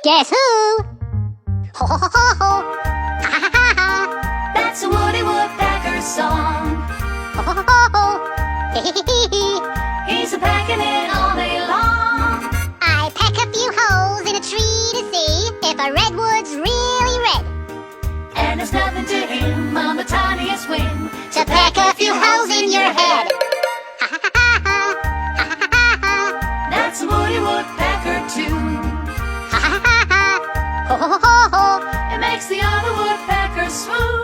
Guess who? That's a Woody Woodpecker song. He's a-pecking it all day long. I peck a few holes in a tree to see if a redwood's really red. And there's nothing to him on the tiniest whim To peck a few holes in your head. That's a Woody Woodpecker tune. It makes the other woodpeckers swoon.